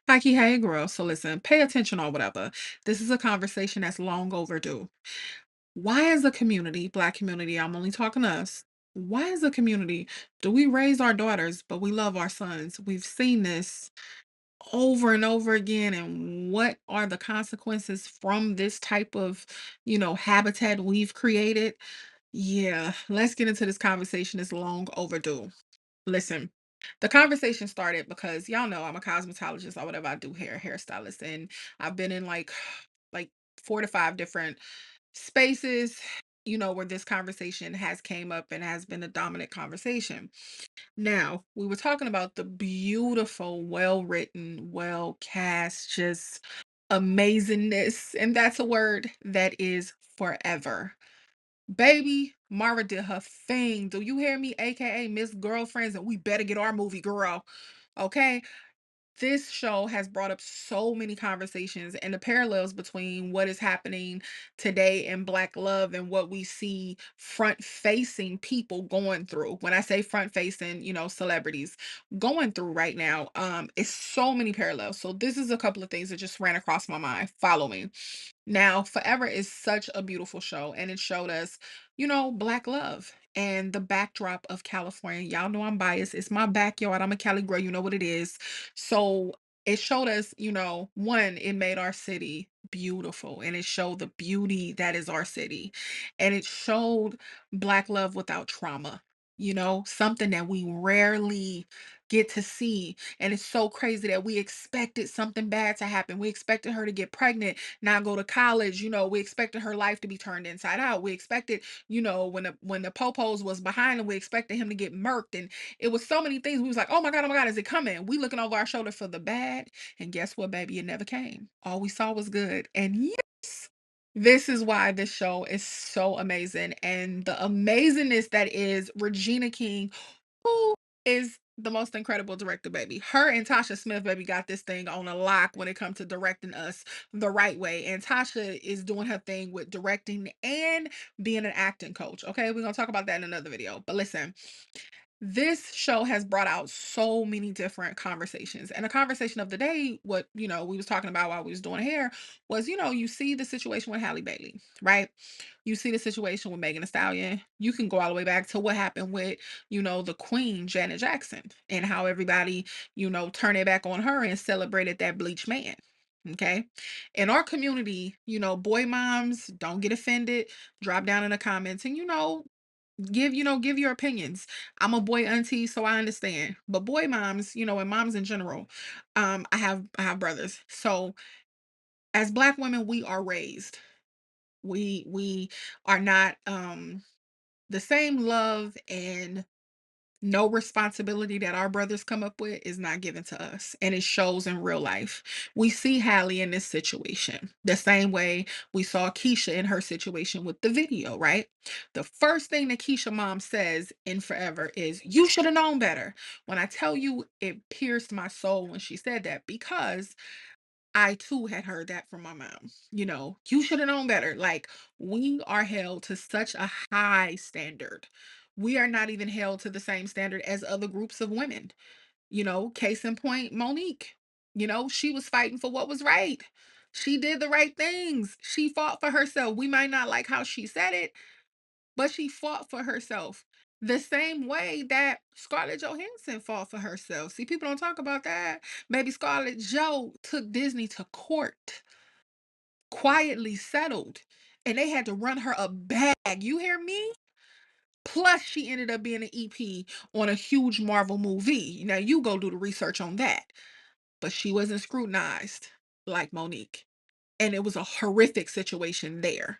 Hockey, hey girl. So listen, pay attention or whatever. This is a conversation that's long overdue. Why as a community, black community, I'm only talking us. Why as a community do we raise our daughters, but we love our sons? We've seen this over and over again. And what are the consequences from this type of, habitat we've created? Yeah, let's get into this conversation. It's long overdue. Listen, the conversation started because y'all know I'm a cosmetologist or whatever I do hairstylist, and I've been in like 4 to 5 different spaces, where this conversation has came up and has been a dominant conversation. Now, we were talking about the beautiful, well-written, well-cast, just amazingness, and that's a word that is forever. Baby, Mara did her thing. Do you hear me? AKA Miss Girlfriends, and we better get our movie, girl. Okay? This show has brought up so many conversations and the parallels between what is happening today in Black love and what we see front facing people going through. When I say front facing, celebrities going through right now, it's so many parallels. So this is a couple of things that just ran across my mind. Follow me. Now, Forever is such a beautiful show, and it showed us, Black love and the backdrop of California. Y'all know I'm biased. It's my backyard. I'm a Cali girl. You know what it is. So it showed us, one, it made our city beautiful, and it showed the beauty that is our city, and it showed Black love without trauma. Something that we rarely get to see. And it's so crazy that we expected something bad to happen. We expected her to get pregnant, not go to college. We expected her life to be turned inside out. We expected, when the popos was behind him, we expected him to get murked. And it was so many things. We was like, oh my God, is it coming? We looking over our shoulder for the bad. And guess what, baby? It never came. All we saw was good. And yes, this is why this show is so amazing. And the amazingness that is Regina King, who is the most incredible director, baby. Her and Tasha Smith, baby, got this thing on a lock when it comes to directing us the right way. And Tasha is doing her thing with directing and being an acting coach. Okay, we're gonna talk about that in another video. But listen, this show has brought out so many different conversations. And a conversation of the day, what we was talking about while we was doing hair was, you see the situation with Halle Bailey, right? You see the situation with Megan Thee Stallion. You can go all the way back to what happened with, the Queen, Janet Jackson, and how everybody, turned it back on her and celebrated that bleach man. Okay. In our community, boy moms, don't get offended. Drop down in the comments and give your opinions. I'm a boy auntie, so I understand. But boy moms, and moms in general, I have brothers. So as Black women, we are raised. We are not the same love and no responsibility that our brothers come up with is not given to us, and it shows in real life. We see Hallie in this situation the same way we saw Keisha in her situation with the video, right? The first thing that Keisha mom says in Forever is, "You should have known better." When I tell you, it pierced my soul when she said that, because I too had heard that from my mom. You should have known better. Like, we are held to such a high standard. We are not even held to the same standard as other groups of women. Case in point, Monique. She was fighting for what was right. She did the right things. She fought for herself. We might not like how she said it, but she fought for herself. The same way that Scarlett Johansson fought for herself. See, people don't talk about that. Baby Scarlett Jo took Disney to court, quietly settled, and they had to run her a bag. You hear me? Plus, she ended up being an EP on a huge Marvel movie. Now, you go do the research on that. But she wasn't scrutinized like Monique. And it was a horrific situation there.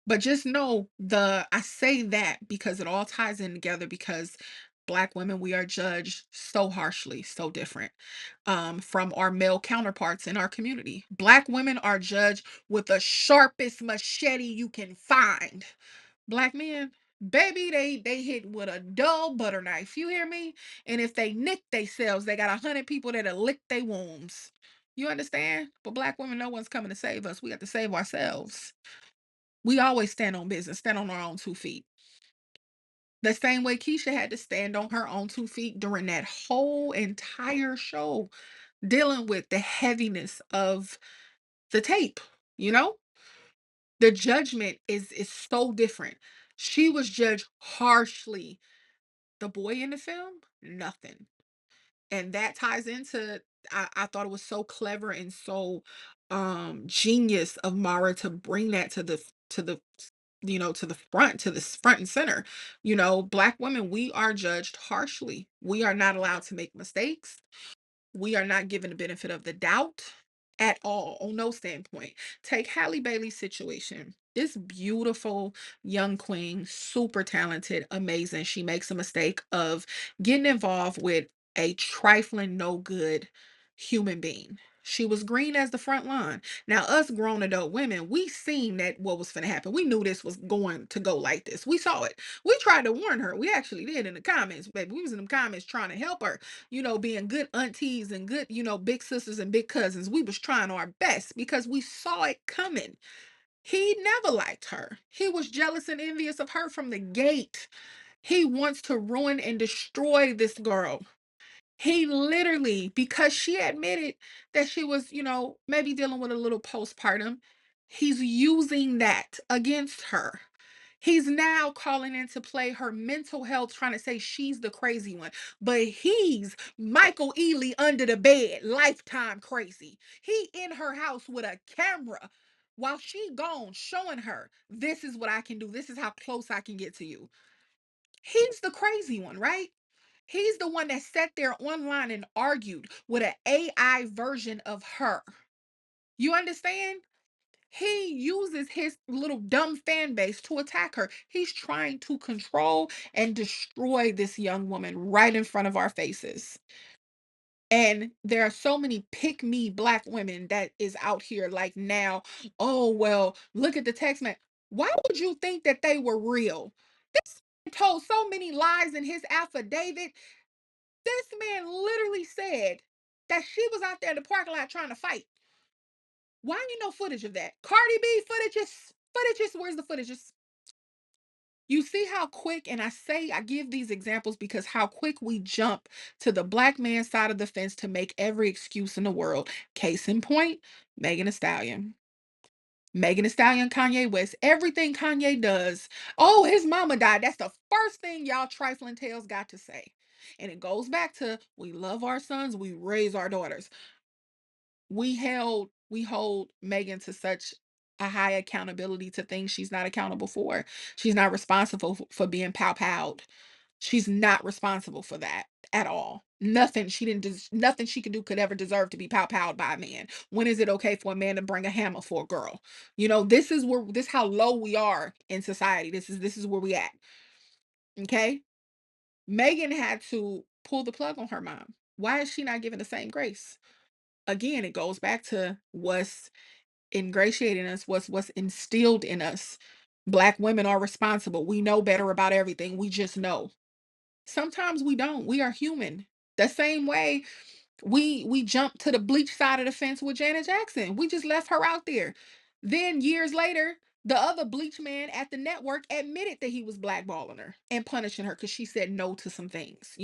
But just know, I say that because it all ties in together, because Black women, we are judged so harshly, so different from our male counterparts in our community. Black women are judged with the sharpest machete you can find. Black men, baby, they hit with a dull butter knife. You hear me? And if they nick themselves, they got 100 people that'll lick their wounds. You understand? But Black women, no one's coming to save us. We got to save ourselves. We always stand on business, stand on our own 2 feet. The same way Keisha had to stand on her own 2 feet during that whole entire show. dealing with the heaviness of the tape, you know? The judgment is so different. She was judged harshly. The boy in the film, nothing. And that ties into, I thought it was so clever and so genius of Mara to bring that to the to the front, to this front and center. Black women, we are judged harshly. We are not allowed to make mistakes. We are not given the benefit of the doubt at all on no standpoint. Take Halle Bailey's situation. This beautiful young queen, super talented, amazing. She makes a mistake of getting involved with a trifling, no good human being. She was green as the front lawn. Now, us grown adult women, we seen that what was going to happen. We knew this was going to go like this. We saw it. We tried to warn her. We actually did in the comments, baby. We was in the comments trying to help her, being good aunties and good, big sisters and big cousins. We was trying our best because we saw it coming. He never liked her. He was jealous and envious of her from the gate. He wants to ruin and destroy this girl. He literally, because she admitted that she was, maybe dealing with a little postpartum, he's using that against her. He's now calling into play her mental health, trying to say she's the crazy one. But he's Michael Ealy under the bed, lifetime crazy. He in her house with a camera while she gone, showing her, this is what I can do. This is how close I can get to you. He's the crazy one, right? He's the one that sat there online and argued with an AI version of her. You understand? He uses his little dumb fan base to attack her. He's trying to control and destroy this young woman right in front of our faces. And there are so many pick me black women that is out here like now, oh, well, look at the text man. Why would you think that they were real? This man told so many lies in his affidavit. This man literally said that she was out there in the parking lot trying to fight. Why ain't no footage of that? Cardi B footages, where's the footages? You see how quick, and I give these examples because how quick we jump to the black man's side of the fence to make every excuse in the world. Case in point, Megan Thee Stallion. Megan Thee Stallion, Kanye West, everything Kanye does. Oh, his mama died. That's the first thing y'all trifling tales got to say. And it goes back to, we love our sons, we raise our daughters. We hold Megan to such a high accountability to things she's not accountable for. She's not responsible for being pow-powed. She's not responsible for that at all. Nothing she didn't nothing she could do could ever deserve to be pow-powed by a man. When is it okay for a man to bring a hammer for a girl? This how low we are in society. This is where we at. Okay? Megan had to pull the plug on her mom. Why is she not given the same grace? Again, it goes back to what's ingratiating us, what's instilled in us. Black women are responsible. We know better about everything. We just know. Sometimes we don't. We are human. The same way we jumped to the bleach side of the fence with Janet Jackson. We just left her out there. Then years later, the other bleach man at the network admitted that he was blackballing her and punishing her because she said no to some things.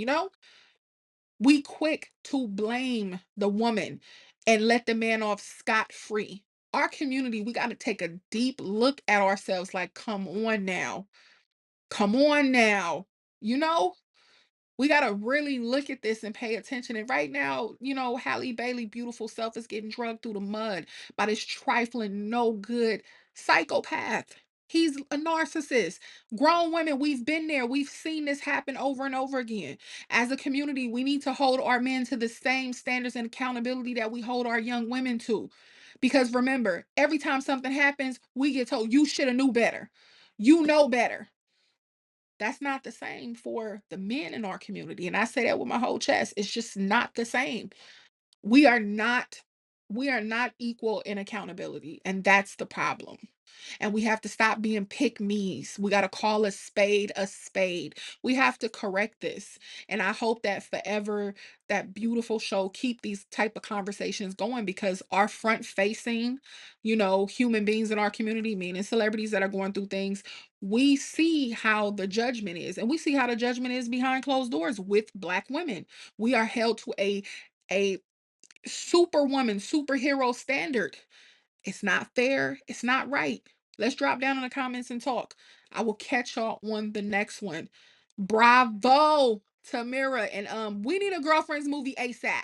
We quick to blame the woman and let the man off scot-free. Our community, we got to take a deep look at ourselves like, come on now. Come on now. You know? We got to really look at this and pay attention. And right now, Halle Bailey, beautiful self, is getting drugged through the mud by this trifling, no good psychopath. He's a narcissist. Grown women, we've been there. We've seen this happen over and over again. As a community, we need to hold our men to the same standards and accountability that we hold our young women to. Because remember, every time something happens, we get told, you should have knew better. You know better. That's not the same for the men in our community. And I say that with my whole chest. It's just not the same. We are not we are not equal in accountability, and that's the problem. And we have to stop being pick me's. We got to call a spade a spade. We have to correct this. And I hope that forever that beautiful show keep these type of conversations going because our front facing, human beings in our community, meaning celebrities that are going through things, we see how the judgment is. And we see how the judgment is behind closed doors with black women. We are held to a superwoman, superhero standard. It's not fair. It's not right. Let's drop down in the comments and talk. I will catch y'all on the next one. Bravo, Tamira. And we need a girlfriends movie ASAP.